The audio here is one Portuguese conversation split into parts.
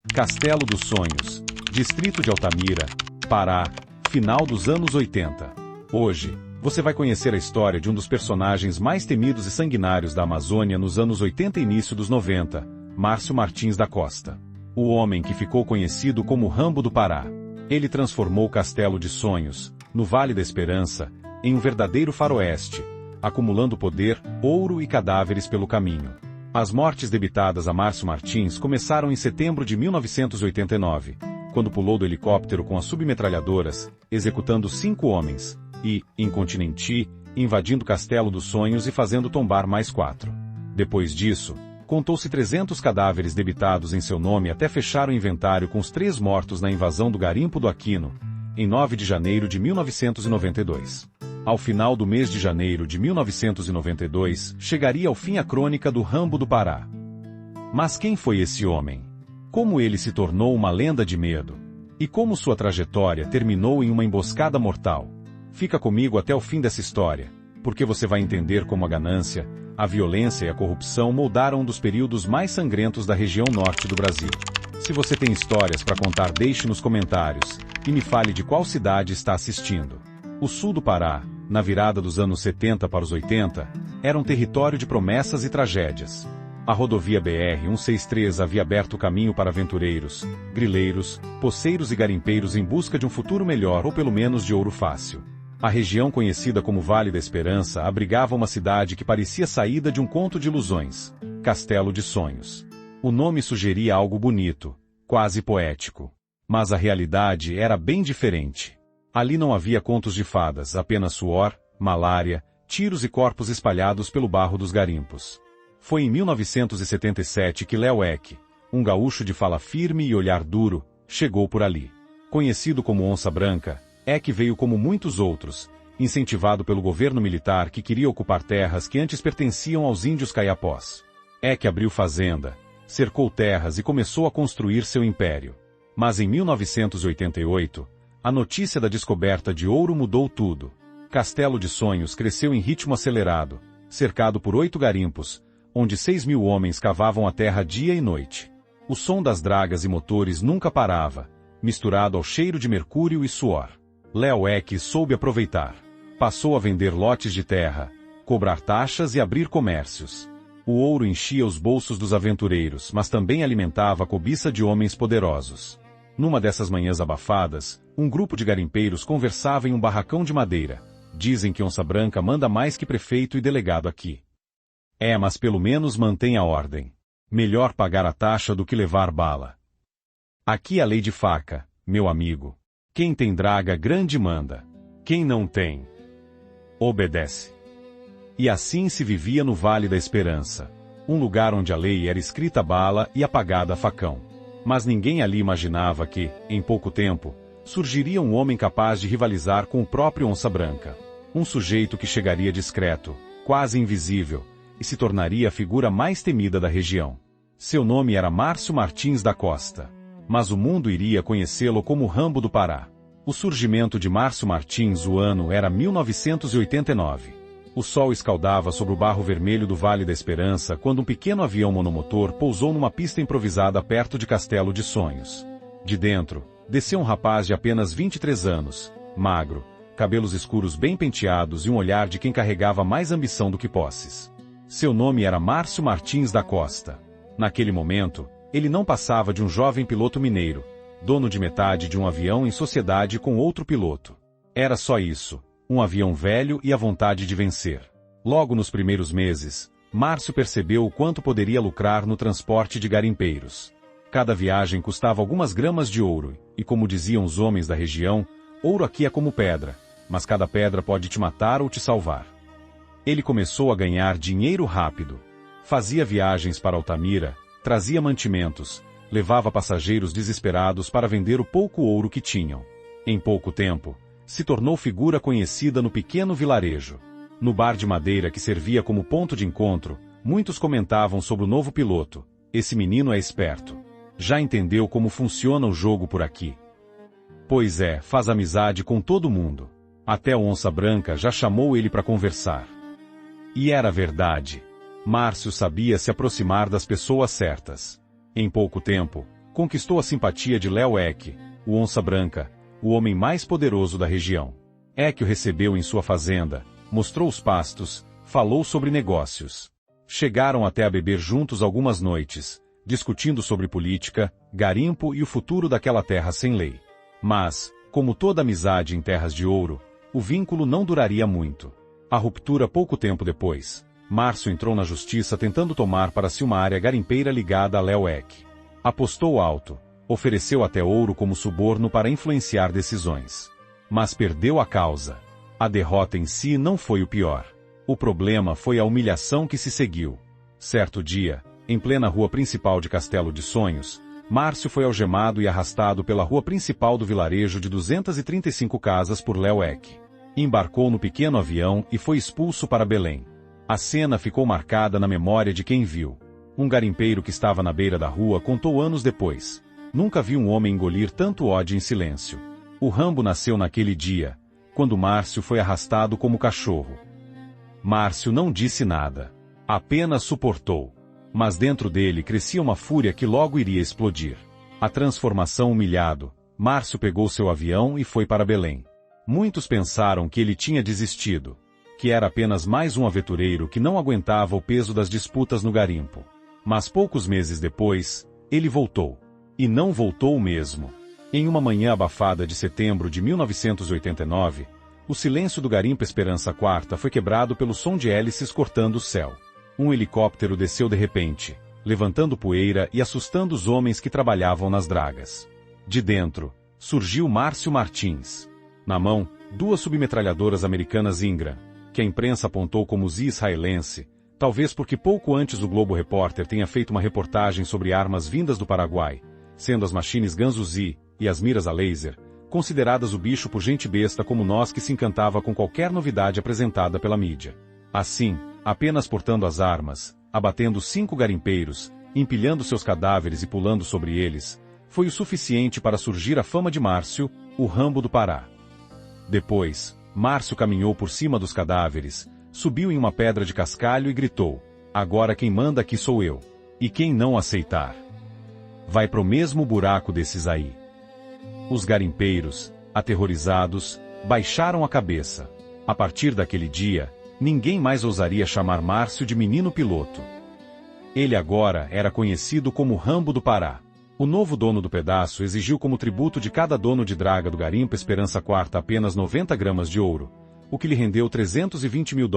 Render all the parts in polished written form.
Castelo dos Sonhos, distrito de Altamira, Pará, final dos anos 80. Hoje, você vai conhecer a história de um dos personagens mais temidos e sanguinários da Amazônia nos anos 80 e início dos 90, Márcio Martins da Costa. O homem que ficou conhecido como Rambo do Pará. Ele transformou o Castelo de Sonhos, no Vale da Esperança, em um verdadeiro faroeste, acumulando poder, ouro e cadáveres pelo caminho. As mortes debitadas a Márcio Martins começaram em setembro de 1989, quando pulou do helicóptero com as submetralhadoras, executando 5 homens, e, incontinenti, invadindo o Castelo dos Sonhos e fazendo tombar mais 4. Depois disso, contou-se 300 cadáveres debitados em seu nome até fechar o inventário com os 3 mortos na invasão do Garimpo do Aquino, em 9 de janeiro de 1992. Ao final do mês de janeiro de 1992, chegaria ao fim a crônica do Rambo do Pará. Mas quem foi esse homem? Como ele se tornou uma lenda de medo? E como sua trajetória terminou em uma emboscada mortal? Fica comigo até o fim dessa história, porque você vai entender como a ganância, a violência e a corrupção moldaram um dos períodos mais sangrentos da região norte do Brasil. Se você tem histórias para contar, deixe nos comentários, e me fale de qual cidade está assistindo. O sul do Pará, na virada dos anos 70 para os 80, era um território de promessas e tragédias. A rodovia BR-163 havia aberto o caminho para aventureiros, grileiros, poceiros e garimpeiros em busca de um futuro melhor ou pelo menos de ouro fácil. A região conhecida como Vale da Esperança abrigava uma cidade que parecia saída de um conto de ilusões, Castelo de Sonhos. O nome sugeria algo bonito, quase poético. Mas a realidade era bem diferente. Ali não havia contos de fadas, apenas suor, malária, tiros e corpos espalhados pelo barro dos garimpos. Foi em 1977 que Léo Eck, um gaúcho de fala firme e olhar duro, chegou por ali. Conhecido como Onça Branca, Eck veio como muitos outros, incentivado pelo governo militar que queria ocupar terras que antes pertenciam aos índios caiapós. Eck abriu fazenda, cercou terras e começou a construir seu império. Mas em 1988, a notícia da descoberta de ouro mudou tudo. Castelo de Sonhos cresceu em ritmo acelerado, cercado por 8 garimpos, onde 6.000 homens cavavam a terra dia e noite. O som das dragas e motores nunca parava, misturado ao cheiro de mercúrio e suor. Léo Eck soube aproveitar. Passou a vender lotes de terra, cobrar taxas e abrir comércios. O ouro enchia os bolsos dos aventureiros, mas também alimentava a cobiça de homens poderosos. Numa dessas manhãs abafadas, um grupo de garimpeiros conversava em um barracão de madeira. Dizem que Onça Branca manda mais que prefeito e delegado aqui. É, mas pelo menos mantém a ordem. Melhor pagar a taxa do que levar bala. Aqui a lei de faca, meu amigo. Quem tem draga grande manda. Quem não tem, obedece. E assim se vivia no Vale da Esperança. Um lugar onde a lei era escrita a bala e apagada a facão. Mas ninguém ali imaginava que, em pouco tempo, surgiria um homem capaz de rivalizar com o próprio Onça Branca. Um sujeito que chegaria discreto, quase invisível, e se tornaria a figura mais temida da região. Seu nome era Márcio Martins da Costa. Mas o mundo iria conhecê-lo como Rambo do Pará. O surgimento de Márcio Martins, o ano era 1989. O sol escaldava sobre o barro vermelho do Vale da Esperança quando um pequeno avião monomotor pousou numa pista improvisada perto de Castelo de Sonhos. De dentro, desceu um rapaz de apenas 23 anos, magro, cabelos escuros bem penteados e um olhar de quem carregava mais ambição do que posses. Seu nome era Márcio Martins da Costa. Naquele momento, ele não passava de um jovem piloto mineiro, dono de metade de um avião em sociedade com outro piloto. Era só isso. Um avião velho e a vontade de vencer. Logo nos primeiros meses, Márcio percebeu o quanto poderia lucrar no transporte de garimpeiros. Cada viagem custava algumas gramas de ouro, e como diziam os homens da região, ouro aqui é como pedra, mas cada pedra pode te matar ou te salvar. Ele começou a ganhar dinheiro rápido. Fazia viagens para Altamira, trazia mantimentos, levava passageiros desesperados para vender o pouco ouro que tinham. Em pouco tempo, se tornou figura conhecida no pequeno vilarejo. No bar de madeira que servia como ponto de encontro, muitos comentavam sobre o novo piloto. Esse menino é esperto. Já entendeu como funciona o jogo por aqui. Pois é, faz amizade com todo mundo. Até o Onça Branca já chamou ele para conversar. E era verdade. Márcio sabia se aproximar das pessoas certas. Em pouco tempo, Conquistou a simpatia de Léo Eck, o Onça Branca, o homem mais poderoso da região. Eck o recebeu em sua fazenda, mostrou os pastos, falou sobre negócios. Chegaram até a beber juntos algumas noites, discutindo sobre política, garimpo e o futuro daquela terra sem lei. Mas, como toda amizade em terras de ouro, o vínculo não duraria muito. A ruptura pouco tempo depois. Márcio entrou na justiça tentando tomar para si uma área garimpeira ligada a Léo Eck. Apostou alto, ofereceu até ouro como suborno para influenciar decisões. Mas perdeu a causa. A derrota em si não foi o pior. O problema foi a humilhação que se seguiu. Certo dia, em plena rua principal de Castelo de Sonhos, Márcio foi algemado e arrastado pela rua principal do vilarejo de 235 casas por Léo Eck. Embarcou no pequeno avião e foi expulso para Belém. A cena ficou marcada na memória de quem viu. Um garimpeiro que estava na beira da rua contou anos depois. Nunca vi um homem engolir tanto ódio em silêncio. O Rambo nasceu naquele dia, quando Márcio foi arrastado como cachorro. Márcio não disse nada. Apenas suportou. Mas dentro dele crescia uma fúria que logo iria explodir. A transformação humilhado, Márcio pegou seu avião e foi para Belém. Muitos pensaram que ele tinha desistido, que era apenas mais um aventureiro que não aguentava o peso das disputas no garimpo. Mas poucos meses depois, ele voltou. E não voltou mesmo. Em uma manhã abafada de setembro de 1989, o silêncio do garimpo Esperança Quarta foi quebrado pelo som de hélices cortando o céu. Um helicóptero desceu de repente, levantando poeira e assustando os homens que trabalhavam nas dragas. De dentro, surgiu Márcio Martins. Na mão, 2 submetralhadoras americanas Ingram, que a imprensa apontou como Uzi israelense, talvez porque pouco antes o Globo Repórter tenha feito uma reportagem sobre armas vindas do Paraguai, sendo as machines Guns Uzi e as miras a laser, consideradas o bicho por gente besta como nós que se encantava com qualquer novidade apresentada pela mídia. Assim, apenas portando as armas, abatendo 5 garimpeiros, empilhando seus cadáveres e pulando sobre eles, foi o suficiente para surgir a fama de Márcio, o Rambo do Pará. Depois, Márcio caminhou por cima dos cadáveres, subiu em uma pedra de cascalho e gritou: "Agora quem manda aqui sou eu. E quem não aceitar, vai pro mesmo buraco desses aí." Os garimpeiros, aterrorizados, baixaram a cabeça. A partir daquele dia, ninguém mais ousaria chamar Márcio de menino piloto. Ele agora era conhecido como Rambo do Pará. O novo dono do pedaço exigiu como tributo de cada dono de draga do garimpo Esperança Quarta apenas 90 gramas de ouro, o que lhe rendeu $320 mil,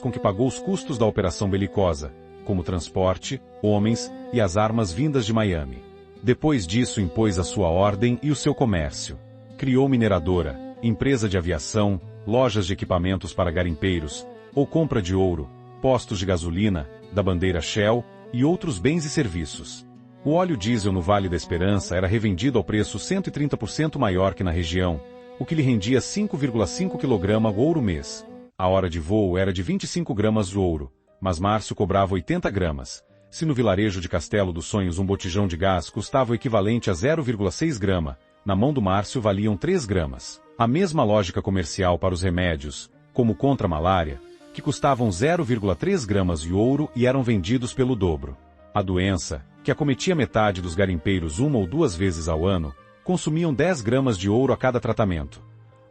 com que pagou os custos da operação belicosa, como transporte, homens e as armas vindas de Miami. Depois disso impôs a sua ordem e o seu comércio. Criou mineradora, empresa de aviação, lojas de equipamentos para garimpeiros, ou compra de ouro, postos de gasolina, da bandeira Shell e outros bens e serviços. O óleo diesel no Vale da Esperança era revendido ao preço 130% maior que na região, o que lhe rendia 5,5 kg ouro mês. A hora de voo era de 25 gramas de ouro, mas Márcio cobrava 80 gramas. Se no vilarejo de Castelo dos Sonhos um botijão de gás custava o equivalente a 0,6 grama, na mão do Márcio valiam 3 gramas. A mesma lógica comercial para os remédios, como contra a malária, que custavam 0,3 gramas de ouro e eram vendidos pelo dobro. A doença, que acometia metade dos garimpeiros 1 ou 2 vezes ao ano, consumiam 10 gramas de ouro a cada tratamento.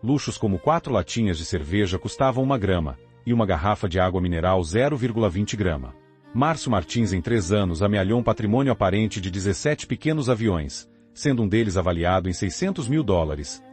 Luxos como 4 latinhas de cerveja custavam 1 grama, e uma garrafa de água mineral 0,20 grama. Márcio Martins em 3 anos amealhou um patrimônio aparente de 17 pequenos aviões, sendo um deles avaliado em $600 mil,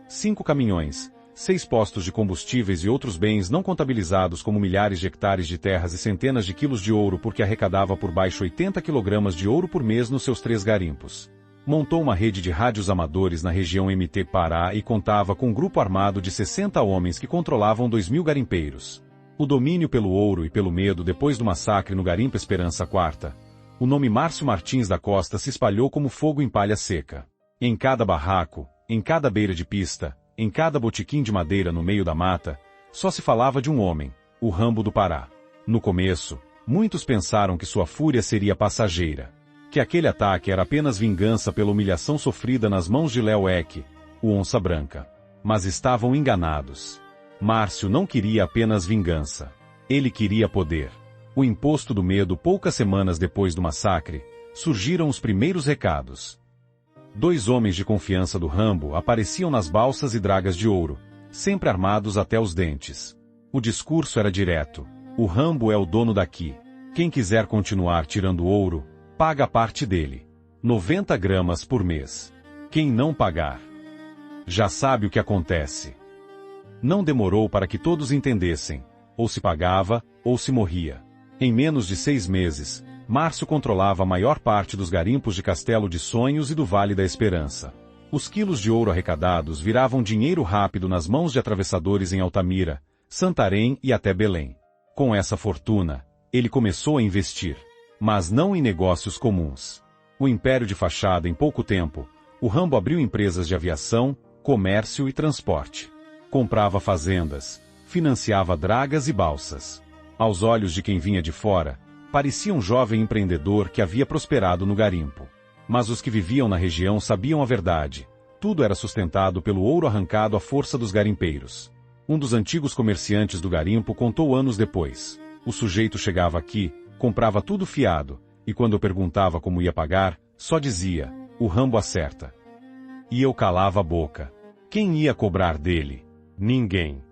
5 caminhões, 6 postos de combustíveis e outros bens não contabilizados como milhares de hectares de terras e centenas de quilos de ouro porque arrecadava por baixo 80 kg de ouro por mês nos seus 3 garimpos. Montou uma rede de rádios amadores na região MT Pará e contava com um grupo armado de 60 homens que controlavam 2.000 garimpeiros. O domínio pelo ouro e pelo medo depois do massacre no garimpo Esperança Quarta. O nome Márcio Martins da Costa se espalhou como fogo em palha seca. Em cada barraco, em cada beira de pista, em cada botequim de madeira no meio da mata, só se falava de um homem, o Rambo do Pará. No começo, muitos pensaram que sua fúria seria passageira, que aquele ataque era apenas vingança pela humilhação sofrida nas mãos de Léo Eck, o Onça Branca. Mas estavam enganados. Márcio não queria apenas vingança. Ele queria poder. O imposto do medo poucas semanas depois do massacre, surgiram os primeiros recados. 2 homens de confiança do Rambo apareciam nas balsas e dragas de ouro, sempre armados até os dentes. O discurso era direto: o Rambo é o dono daqui. Quem quiser continuar tirando ouro, paga a parte dele. 90 gramas por mês. Quem não pagar, já sabe o que acontece. Não demorou para que todos entendessem: ou se pagava, ou se morria. Em menos de 6 meses, Márcio controlava a maior parte dos garimpos de Castelo de Sonhos e do Vale da Esperança. Os quilos de ouro arrecadados viravam dinheiro rápido nas mãos de atravessadores em Altamira, Santarém e até Belém. Com essa fortuna, ele começou a investir. Mas não em negócios comuns. O império de fachada em pouco tempo, o Rambo abriu empresas de aviação, comércio e transporte. Comprava fazendas, financiava dragas e balsas. Aos olhos de quem vinha de fora, parecia um jovem empreendedor que havia prosperado no garimpo. Mas os que viviam na região sabiam a verdade: tudo era sustentado pelo ouro arrancado à força dos garimpeiros. Um dos antigos comerciantes do garimpo contou anos depois: o sujeito chegava aqui, comprava tudo fiado, e quando eu perguntava como ia pagar, só dizia: o Rambo acerta. E eu calava a boca. Quem ia cobrar dele? Ninguém.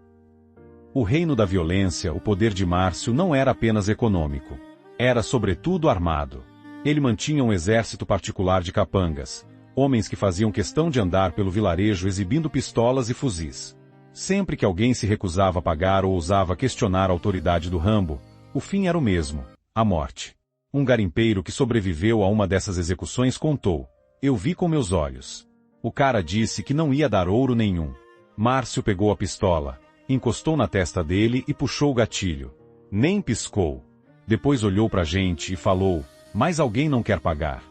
O reino da violência, o poder de Márcio, não era apenas econômico. Era sobretudo armado. Ele mantinha um exército particular de capangas, homens que faziam questão de andar pelo vilarejo exibindo pistolas e fuzis. Sempre que alguém se recusava a pagar ou ousava questionar a autoridade do Rambo, o fim era o mesmo: a morte. Um garimpeiro que sobreviveu a uma dessas execuções contou: eu vi com meus olhos. O cara disse que não ia dar ouro nenhum. Márcio pegou a pistola, encostou na testa dele e puxou o gatilho. Nem piscou. Depois olhou pra gente e falou: mas alguém não quer pagar.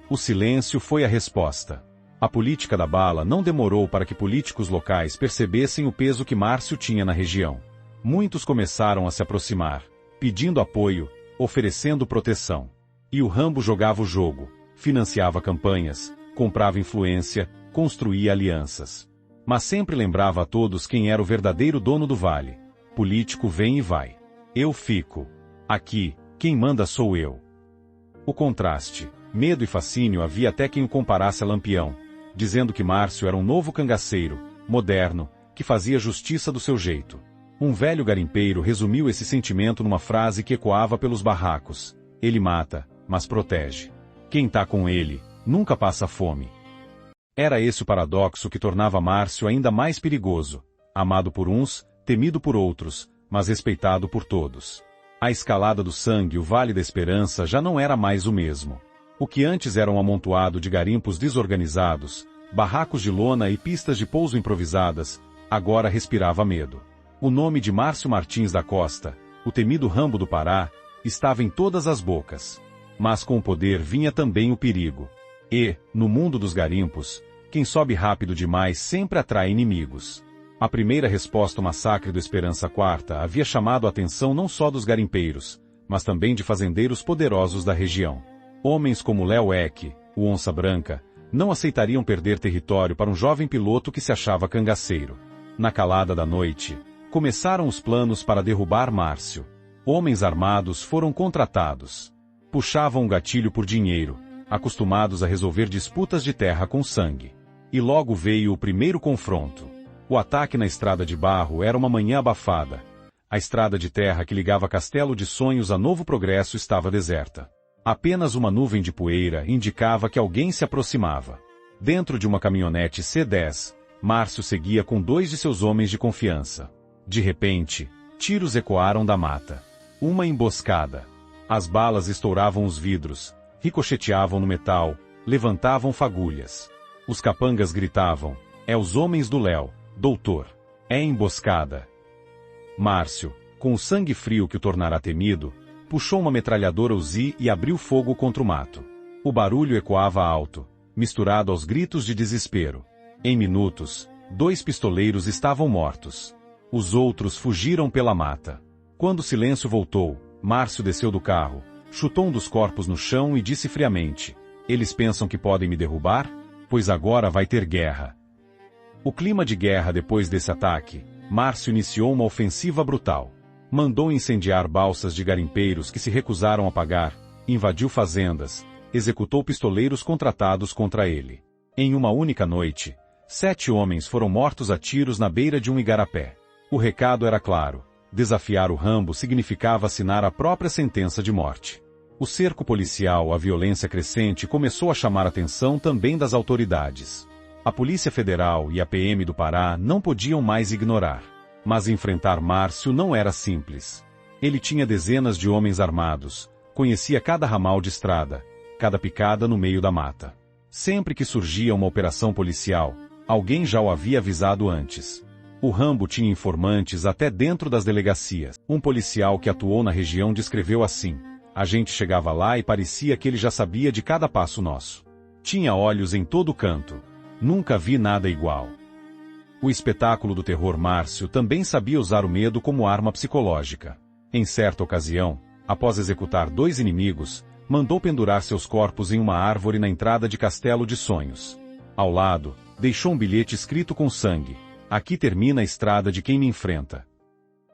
O silêncio foi a resposta. A política da bala não demorou para que políticos locais percebessem o peso que Márcio tinha na região. Muitos começaram a se aproximar, pedindo apoio, oferecendo proteção. E o Rambo jogava o jogo, financiava campanhas, comprava influência, construía alianças. Mas sempre lembrava a todos quem era o verdadeiro dono do vale: político vem e vai. Eu fico. Aqui, quem manda sou eu. O contraste, medo e fascínio havia até quem o comparasse a Lampião, dizendo que Márcio era um novo cangaceiro, moderno, que fazia justiça do seu jeito. Um velho garimpeiro resumiu esse sentimento numa frase que ecoava pelos barracos: ele mata, mas protege. Quem tá com ele, nunca passa fome. Era esse o paradoxo que tornava Márcio ainda mais perigoso: amado por uns, temido por outros, mas respeitado por todos. A escalada do sangue, o Vale da Esperança, já não era mais o mesmo. O que antes era um amontoado de garimpos desorganizados, barracos de lona e pistas de pouso improvisadas, agora respirava medo. O nome de Márcio Martins da Costa, o temido Rambo do Pará, estava em todas as bocas. Mas com o poder vinha também o perigo. E, no mundo dos garimpos, quem sobe rápido demais sempre atrai inimigos. A primeira resposta ao massacre do Esperança Quarta havia chamado a atenção não só dos garimpeiros, mas também de fazendeiros poderosos da região. Homens como Léo Eck, o Onça Branca, não aceitariam perder território para um jovem piloto que se achava cangaceiro. Na calada da noite, começaram os planos para derrubar Márcio. Homens armados foram contratados. Puxavam um gatilho por dinheiro, acostumados a resolver disputas de terra com sangue. E logo veio o primeiro confronto. O ataque na estrada de barro era uma manhã abafada. A estrada de terra que ligava Castelo de Sonhos a Novo Progresso estava deserta. Apenas uma nuvem de poeira indicava que alguém se aproximava. Dentro de uma caminhonete C10, Márcio seguia com 2 de seus homens de confiança. De repente, tiros ecoaram da mata. Uma emboscada. As balas estouravam os vidros, ricocheteavam no metal, levantavam fagulhas. Os capangas gritavam: é os homens do Léo, doutor. É emboscada. Márcio, com o sangue frio que o tornara temido, puxou uma metralhadora Uzi e abriu fogo contra o mato. O barulho ecoava alto, misturado aos gritos de desespero. Em minutos, 2 pistoleiros estavam mortos. Os outros fugiram pela mata. Quando o silêncio voltou, Márcio desceu do carro, chutou um dos corpos no chão e disse friamente: eles pensam que podem me derrubar? Pois agora vai ter guerra. O clima de guerra depois desse ataque, Márcio iniciou uma ofensiva brutal. Mandou incendiar balsas de garimpeiros que se recusaram a pagar, invadiu fazendas, executou pistoleiros contratados contra ele. Em uma única noite, 7 homens foram mortos a tiros na beira de um igarapé. O recado era claro: desafiar o Rambo significava assinar a própria sentença de morte. O cerco policial, a violência crescente, começou a chamar a atenção também das autoridades. A Polícia Federal e a PM do Pará não podiam mais ignorar. Mas enfrentar Márcio não era simples. Ele tinha dezenas de homens armados, conhecia cada ramal de estrada, cada picada no meio da mata. Sempre que surgia uma operação policial, alguém já o havia avisado antes. O Rambo tinha informantes até dentro das delegacias. Um policial que atuou na região descreveu assim: a gente chegava lá e parecia que ele já sabia de cada passo nosso. Tinha olhos em todo canto. Nunca vi nada igual. O espetáculo do terror Márcio também sabia usar o medo como arma psicológica. Em certa ocasião, após executar 2 inimigos, mandou pendurar seus corpos em uma árvore na entrada de Castelo de Sonhos. Ao lado, deixou um bilhete escrito com sangue: aqui termina a estrada de quem me enfrenta.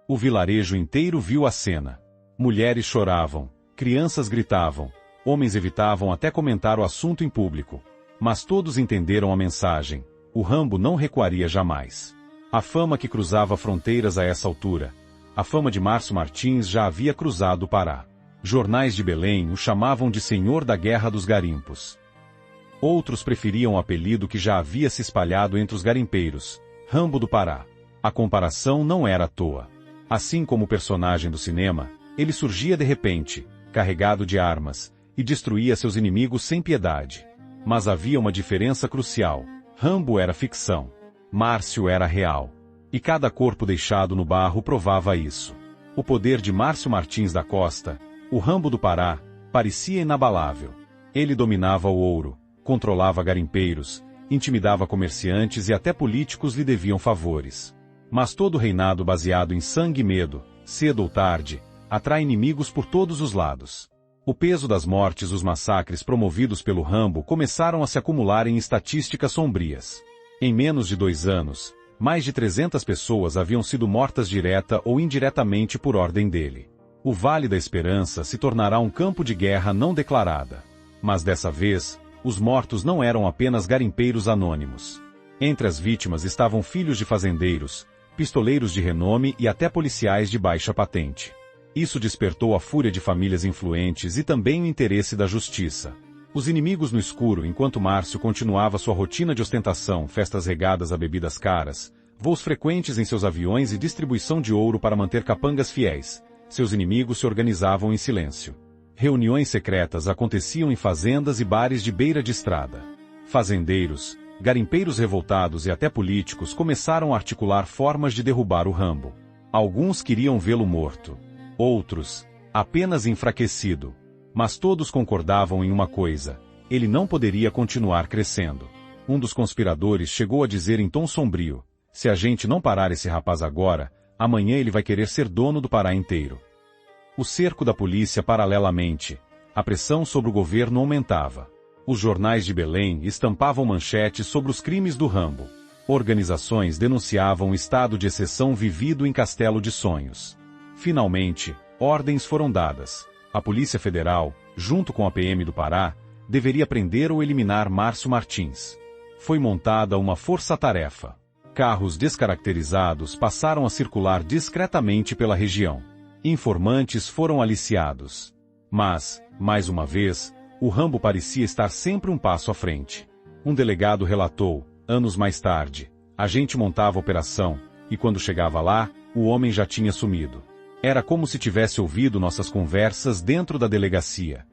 O vilarejo inteiro viu a cena. Mulheres choravam, crianças gritavam, homens evitavam até comentar o assunto em público. Mas todos entenderam a mensagem: o Rambo não recuaria jamais. A fama que cruzava fronteiras a essa altura. A fama de Márcio Martins já havia cruzado o Pará. Jornais de Belém o chamavam de Senhor da Guerra dos Garimpos. Outros preferiam o apelido que já havia se espalhado entre os garimpeiros: Rambo do Pará. A comparação não era à toa. Assim como o personagem do cinema, ele surgia de repente, carregado de armas, e destruía seus inimigos sem piedade. Mas havia uma diferença crucial: Rambo era ficção. Márcio era real. E cada corpo deixado no barro provava isso. O poder de Márcio Martins da Costa, o Rambo do Pará, parecia inabalável. Ele dominava o ouro, controlava garimpeiros, intimidava comerciantes e até políticos lhe deviam favores. Mas todo reinado baseado em sangue e medo, cedo ou tarde, atrai inimigos por todos os lados. O peso das mortes e os massacres promovidos pelo Rambo começaram a se acumular em estatísticas sombrias. Em menos de 2 anos, mais de 300 pessoas haviam sido mortas direta ou indiretamente por ordem dele. O Vale da Esperança se tornará um campo de guerra não declarada. Mas dessa vez, os mortos não eram apenas garimpeiros anônimos. Entre as vítimas estavam filhos de fazendeiros, pistoleiros de renome e até policiais de baixa patente. Isso despertou a fúria de famílias influentes e também o interesse da justiça. Os inimigos no escuro, enquanto Márcio continuava sua rotina de ostentação, festas regadas a bebidas caras, voos frequentes em seus aviões e distribuição de ouro para manter capangas fiéis, seus inimigos se organizavam em silêncio. Reuniões secretas aconteciam em fazendas e bares de beira de estrada. Fazendeiros, garimpeiros revoltados e até políticos começaram a articular formas de derrubar o Rambo. Alguns queriam vê-lo morto. Outros, apenas enfraquecido. Mas todos concordavam em uma coisa: ele não poderia continuar crescendo. Um dos conspiradores chegou a dizer em tom sombrio: se a gente não parar esse rapaz agora, amanhã ele vai querer ser dono do Pará inteiro. O cerco da polícia paralelamente. A pressão sobre o governo aumentava. Os jornais de Belém estampavam manchetes sobre os crimes do Rambo. Organizações denunciavam o estado de exceção vivido em Castelo de Sonhos. Finalmente, ordens foram dadas. A Polícia Federal, junto com a PM do Pará, deveria prender ou eliminar Márcio Martins. Foi montada uma força-tarefa. Carros descaracterizados passaram a circular discretamente pela região. Informantes foram aliciados. Mas, mais uma vez, o Rambo parecia estar sempre um passo à frente. Um delegado relatou: anos mais tarde, a gente montava a operação, e quando chegava lá, o homem já tinha sumido. Era como se tivesse ouvido nossas conversas dentro da delegacia.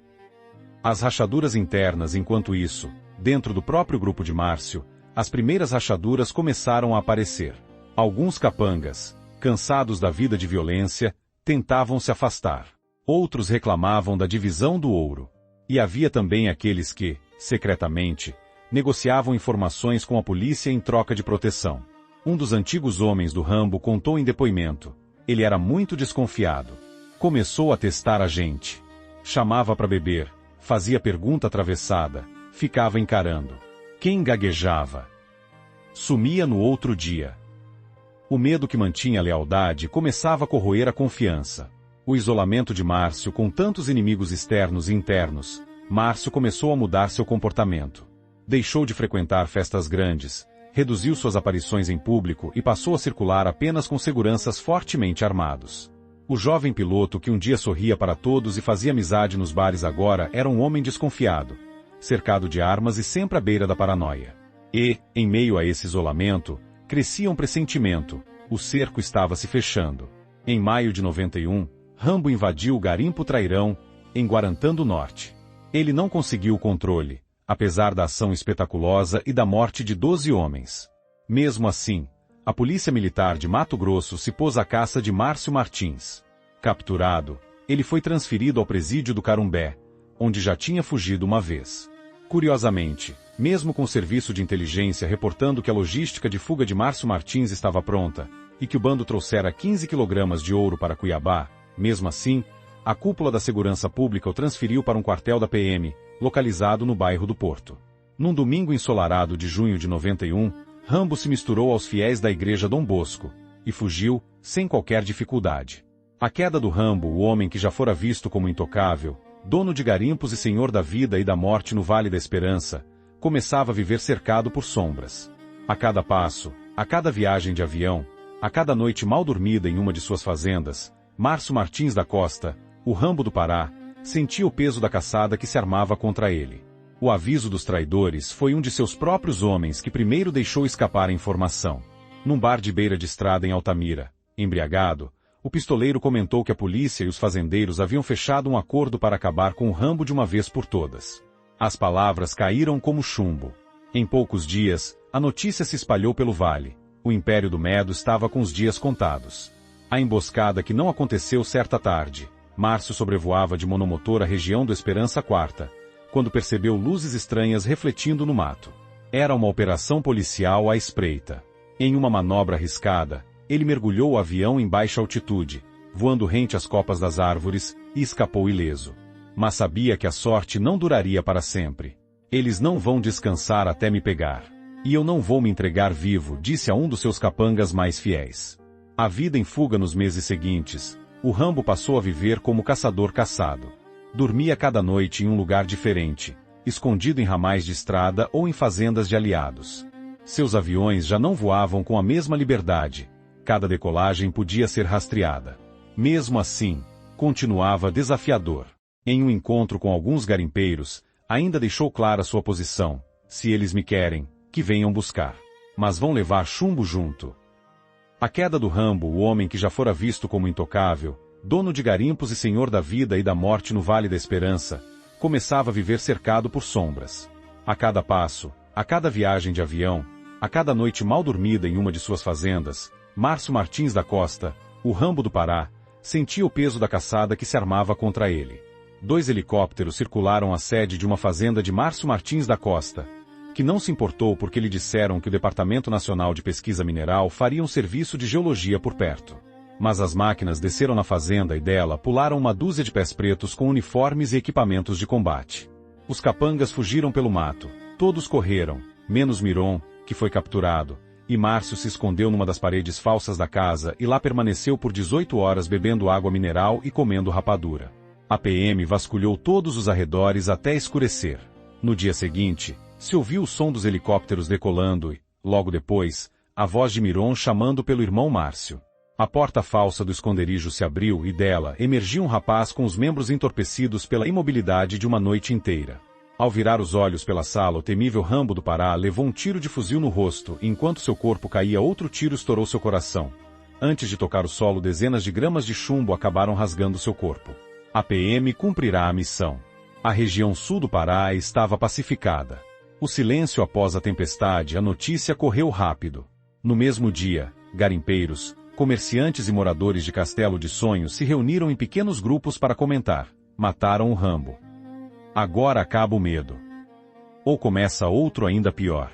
As rachaduras internas. Enquanto isso, dentro do próprio grupo de Márcio, as primeiras rachaduras começaram a aparecer. Alguns capangas, cansados da vida de violência, tentavam se afastar. Outros reclamavam da divisão do ouro. E havia também aqueles que, secretamente, negociavam informações com a polícia em troca de proteção. Um dos antigos homens do Rambo contou em depoimento: ele era muito desconfiado. Começou a testar a gente. Chamava para beber, fazia pergunta atravessada, ficava encarando. Quem gaguejava sumia no outro dia. O medo que mantinha a lealdade começava a corroer a confiança. O isolamento de Márcio com tantos inimigos externos e internos, Márcio começou a mudar seu comportamento. Deixou de frequentar festas grandes, reduziu suas aparições em público e passou a circular apenas com seguranças fortemente armados. O jovem piloto que um dia sorria para todos e fazia amizade nos bares agora era um homem desconfiado, cercado de armas e sempre à beira da paranoia. E, em meio a esse isolamento, crescia um pressentimento: o cerco estava se fechando. Em maio de 91, Rambo invadiu o Garimpo Trairão, em Guarantã do Norte. Ele não conseguiu o controle, apesar da ação espetaculosa e da morte de 12 homens. Mesmo assim, a Polícia Militar de Mato Grosso se pôs à caça de Márcio Martins. Capturado, ele foi transferido ao presídio do Carumbé, onde já tinha fugido uma vez. Curiosamente, mesmo com o serviço de inteligência reportando que a logística de fuga de Márcio Martins estava pronta, e que o bando trouxera 15 quilogramas de ouro para Cuiabá, mesmo assim, a cúpula da segurança pública o transferiu para um quartel da PM, localizado no bairro do Porto. Num domingo ensolarado de junho de 91, Rambo se misturou aos fiéis da igreja Dom Bosco, e fugiu, sem qualquer dificuldade. A queda do Rambo, o homem que já fora visto como intocável, dono de garimpos e senhor da vida e da morte no Vale da Esperança, começava a viver cercado por sombras. A cada passo, a cada viagem de avião, a cada noite mal dormida em uma de suas fazendas, Márcio Martins da Costa, o Rambo do Pará, sentia o peso da caçada que se armava contra ele. O aviso dos traidores foi um de seus próprios homens que primeiro deixou escapar a informação. Num bar de beira de estrada em Altamira, embriagado, o pistoleiro comentou que a polícia e os fazendeiros haviam fechado um acordo para acabar com o Rambo de uma vez por todas. As palavras caíram como chumbo. Em poucos dias, a notícia se espalhou pelo vale. O Império do Medo estava com os dias contados. A emboscada que não aconteceu certa tarde. Márcio sobrevoava de monomotor a região do Esperança Quarta, quando percebeu luzes estranhas refletindo no mato. Era uma operação policial à espreita. Em uma manobra arriscada, ele mergulhou o avião em baixa altitude, voando rente às copas das árvores, e escapou ileso. Mas sabia que a sorte não duraria para sempre. Eles não vão descansar até me pegar. E eu não vou me entregar vivo, disse a um dos seus capangas mais fiéis. A vida em fuga nos meses seguintes, o Rambo passou a viver como caçador caçado. Dormia cada noite em um lugar diferente, escondido em ramais de estrada ou em fazendas de aliados. Seus aviões já não voavam com a mesma liberdade. Cada decolagem podia ser rastreada. Mesmo assim, continuava desafiador. Em um encontro com alguns garimpeiros, ainda deixou clara sua posição: se eles me querem, que venham buscar. Mas vão levar chumbo junto. A queda do Rambo, o homem que já fora visto como intocável, dono de garimpos e senhor da vida e da morte no Vale da Esperança, começava a viver cercado por sombras. A cada passo, a cada viagem de avião, a cada noite mal dormida em uma de suas fazendas, Márcio Martins da Costa, o Rambo do Pará, sentia o peso da caçada que se armava contra ele. 2 helicópteros circularam a sede de uma fazenda de Márcio Martins da Costa, que não se importou porque lhe disseram que o Departamento Nacional de Pesquisa Mineral faria um serviço de geologia por perto. Mas as máquinas desceram na fazenda e dela pularam uma dúzia de pés pretos com uniformes e equipamentos de combate. Os capangas fugiram pelo mato. Todos correram, menos Miron, que foi capturado, e Márcio se escondeu numa das paredes falsas da casa e lá permaneceu por 18 horas bebendo água mineral e comendo rapadura. A PM vasculhou todos os arredores até escurecer. No dia seguinte, se ouviu o som dos helicópteros decolando e, logo depois, a voz de Miron chamando pelo irmão Márcio. A porta falsa do esconderijo se abriu e dela emergiu um rapaz com os membros entorpecidos pela imobilidade de uma noite inteira. Ao virar os olhos pela sala, o temível Rambo do Pará levou um tiro de fuzil no rosto e enquanto seu corpo caía outro tiro estourou seu coração. Antes de tocar o solo, dezenas de gramas de chumbo acabaram rasgando seu corpo. A PM cumprirá a missão. A região sul do Pará estava pacificada. O silêncio após a tempestade, a notícia correu rápido. No mesmo dia, garimpeiros, comerciantes e moradores de Castelo de Sonhos se reuniram em pequenos grupos para comentar: mataram o Rambo. Agora acaba o medo. Ou começa outro ainda pior.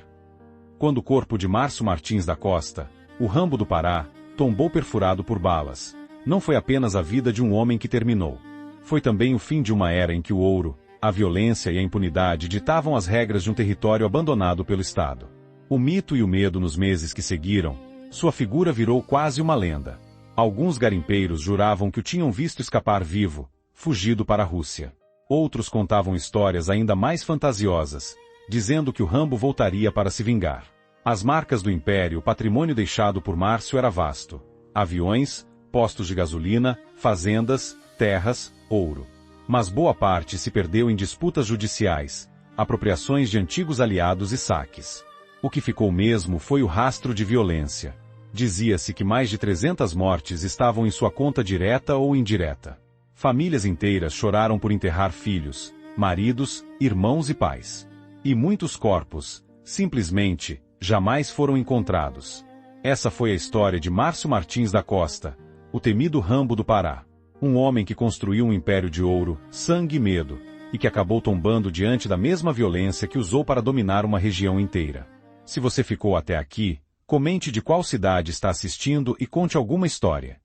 Quando o corpo de Márcio Martins da Costa, o Rambo do Pará, tombou perfurado por balas, não foi apenas a vida de um homem que terminou. Foi também o fim de uma era em que o ouro, a violência e a impunidade ditavam as regras de um território abandonado pelo Estado. O mito e o medo nos meses que seguiram, sua figura virou quase uma lenda. Alguns garimpeiros juravam que o tinham visto escapar vivo, fugido para a Rússia. Outros contavam histórias ainda mais fantasiosas, dizendo que o Rambo voltaria para se vingar. As marcas do Império, o patrimônio deixado por Márcio era vasto. Aviões, postos de gasolina, fazendas, terras, ouro. Mas boa parte se perdeu em disputas judiciais, apropriações de antigos aliados e saques. O que ficou mesmo foi o rastro de violência. Dizia-se que mais de 300 mortes estavam em sua conta direta ou indireta. Famílias inteiras choraram por enterrar filhos, maridos, irmãos e pais. E muitos corpos, simplesmente, jamais foram encontrados. Essa foi a história de Márcio Martins da Costa, o temido Rambo do Pará. Um homem que construiu um império de ouro, sangue e medo, e que acabou tombando diante da mesma violência que usou para dominar uma região inteira. Se você ficou até aqui, comente de qual cidade está assistindo e conte alguma história.